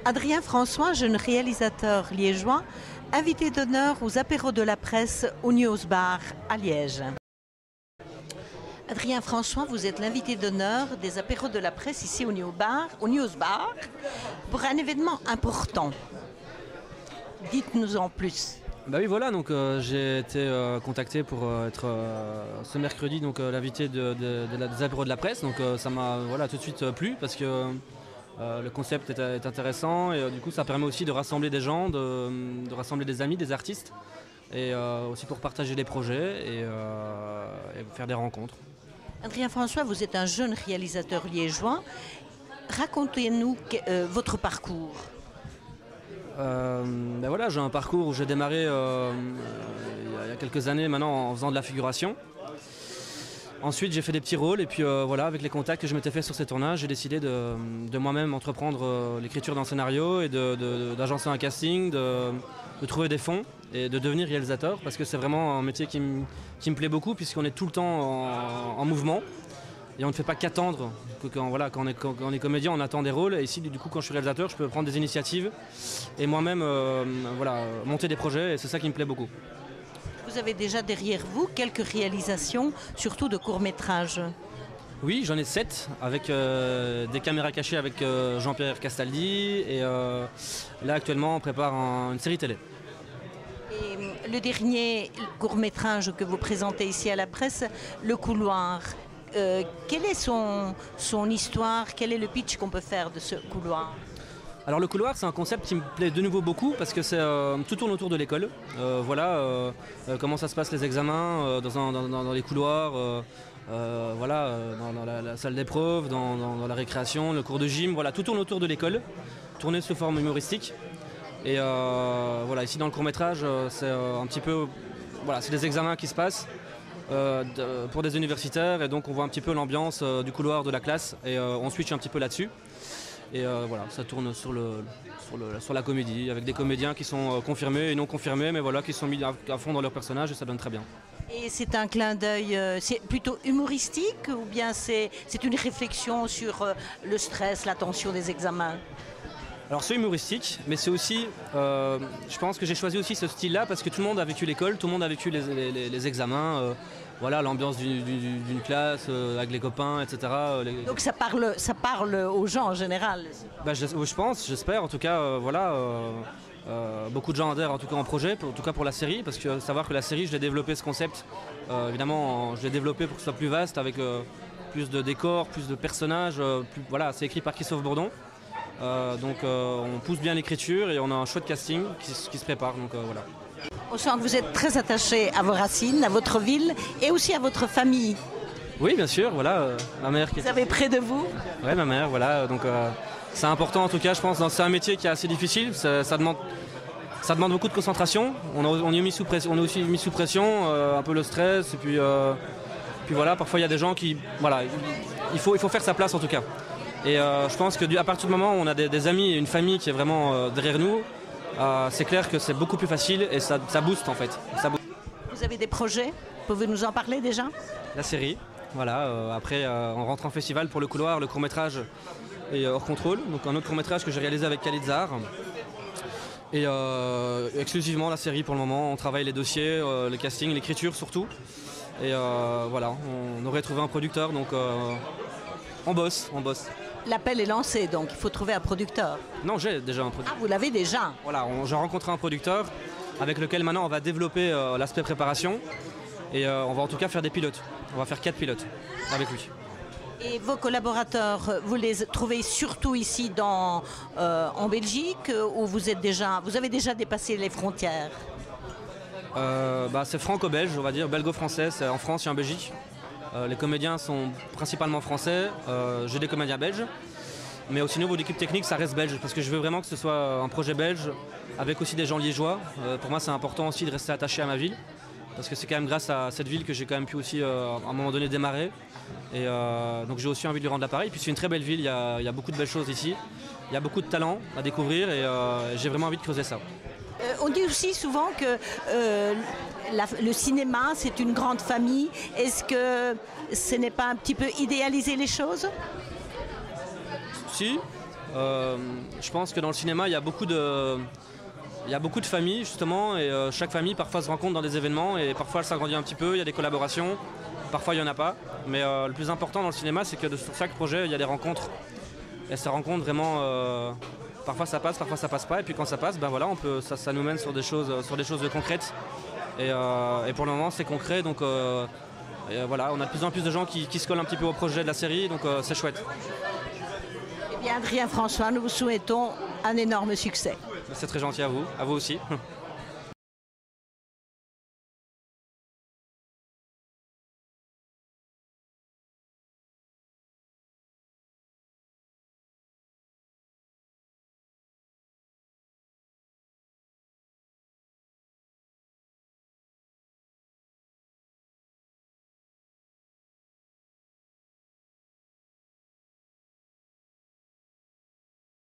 Adrien François, jeune réalisateur liégeois, invité d'honneur aux apéros de la presse au News Bar à Liège. Adrien François, vous êtes l'invité d'honneur des apéros de la presse ici au News Bar, pour un événement important. Dites-nous en plus. Bah oui, voilà, donc j'ai été contacté pour être ce mercredi l'invité des apéros de la presse, donc ça m'a tout de suite plu parce que le concept est intéressant et du coup ça permet aussi de rassembler des gens, de rassembler des amis, des artistes et aussi pour partager des projets et faire des rencontres. Adrien François, vous êtes un jeune réalisateur liégeois. Racontez-nous votre parcours. Ben voilà, j'ai un parcours où j'ai démarré il y a quelques années maintenant en faisant de la figuration. Ensuite j'ai fait des petits rôles et puis voilà, avec les contacts que je m'étais fait sur ces tournages, j'ai décidé de moi-même entreprendre l'écriture d'un scénario et d'agencer un casting, de trouver des fonds et de devenir réalisateur parce que c'est vraiment un métier qui me plaît beaucoup puisqu'on est tout le temps en mouvement. Et on ne fait pas qu'attendre, quand on est comédien, on attend des rôles. Et ici, du coup, quand je suis réalisateur, je peux prendre des initiatives et moi-même monter des projets. Et c'est ça qui me plaît beaucoup. Vous avez déjà derrière vous quelques réalisations, surtout de courts-métrages. Oui, j'en ai 7, avec des caméras cachées avec Jean-Pierre Castaldi. Et là, actuellement, on prépare une série télé. Et le dernier court-métrage que vous présentez ici à la presse, Le Couloir. Quelle est son histoire? Quel est le pitch qu'on peut faire de ce couloir? Alors le couloir, c'est un concept qui me plaît de nouveau beaucoup parce que tout tourne autour de l'école. Comment ça se passe les examens dans les couloirs, dans la salle d'épreuve, dans la récréation, le cours de gym. Voilà, tout tourne autour de l'école, tourné sous forme humoristique. Et ici dans le court-métrage, c'est un petit peu, c'est des examens qui se passent. Pour des universitaires et donc on voit un petit peu l'ambiance du couloir de la classe et on switch un petit peu là-dessus et ça tourne sur la comédie avec des comédiens qui sont confirmés et non confirmés mais qui sont mis à fond dans leur personnage et ça donne très bien. Et c'est un clin d'œil, c'est plutôt humoristique ou bien c'est une réflexion sur le stress, la tension des examens? Alors c'est humoristique, mais c'est aussi, je pense que j'ai choisi aussi ce style-là parce que tout le monde a vécu l'école, tout le monde a vécu les examens, l'ambiance d'une classe avec les copains, etc. Donc ça parle aux gens en général. Je pense, j'espère, en tout cas, beaucoup de gens adhèrent en tout cas en projet, en tout cas pour la série, parce que savoir que la série, je l'ai développé ce concept, évidemment, je l'ai développé pour que ce soit plus vaste, avec plus de décors, plus de personnages, c'est écrit par Christophe Bourdon. On pousse bien l'écriture et on a un chouette casting qui se prépare. On sent que vous êtes très attaché à vos racines, à votre ville et aussi à votre famille. Oui, bien sûr, ma mère qui vous avez près de vous? Oui, ma mère, c'est important en tout cas, je pense. C'est un métier qui est assez difficile, ça demande beaucoup de concentration. On est aussi mis sous pression, un peu le stress et puis parfois il y a des gens qui, il faut faire sa place en tout cas. Et je pense qu'à partir du moment où on a des amis et une famille qui est vraiment derrière nous, c'est clair que c'est beaucoup plus facile et ça booste en fait. Vous avez des projets? Pouvez-vous nous en parler déjà? La série, après on rentre en festival pour le couloir, le court-métrage et hors contrôle. Donc un autre court-métrage que j'ai réalisé avec Khalid Zahar. Et exclusivement la série pour le moment, on travaille les dossiers, le casting, l'écriture surtout. Et on aurait trouvé un producteur donc on bosse. L'appel est lancé, donc il faut trouver un producteur. Non, j'ai déjà un producteur. Ah, vous l'avez déjà? J'ai rencontré un producteur avec lequel maintenant on va développer l'aspect préparation et on va en tout cas faire des pilotes. On va faire 4 pilotes avec lui. Et vos collaborateurs, vous les trouvez surtout ici en Belgique ou vous avez déjà dépassé les frontières? C'est franco-belge, on va dire, belgo-français, c'est en France et en Belgique. Les comédiens sont principalement français, j'ai des comédiens belges, mais aussi au niveau de l'équipe technique ça reste belge parce que je veux vraiment que ce soit un projet belge avec aussi des gens liégeois. Pour moi c'est important aussi de rester attaché à ma ville parce que c'est quand même grâce à cette ville que j'ai quand même pu aussi à un moment donné démarrer et donc j'ai aussi envie de lui rendre l'appareil. Puis c'est une très belle ville, il y a beaucoup de belles choses ici, il y a beaucoup de talents à découvrir et j'ai vraiment envie de creuser ça. On dit aussi souvent que le cinéma, c'est une grande famille. Est-ce que ce n'est pas un petit peu idéaliser les choses? Si, Je pense que dans le cinéma, il y a beaucoup de familles justement, et chaque famille parfois se rencontre dans des événements et parfois elle s'agrandit un petit peu, il y a des collaborations, parfois il n'y en a pas. Mais le plus important dans le cinéma, c'est que sur chaque projet, il y a des rencontres. Et ces rencontres vraiment, parfois ça passe pas. Et puis quand ça passe, ben voilà, ça nous mène sur des choses de concrètes. Et pour le moment, c'est concret, donc voilà, on a de plus en plus de gens qui se collent un petit peu au projet de la série, donc c'est chouette. Eh bien, Adrien François, nous vous souhaitons un énorme succès. C'est très gentil à vous aussi.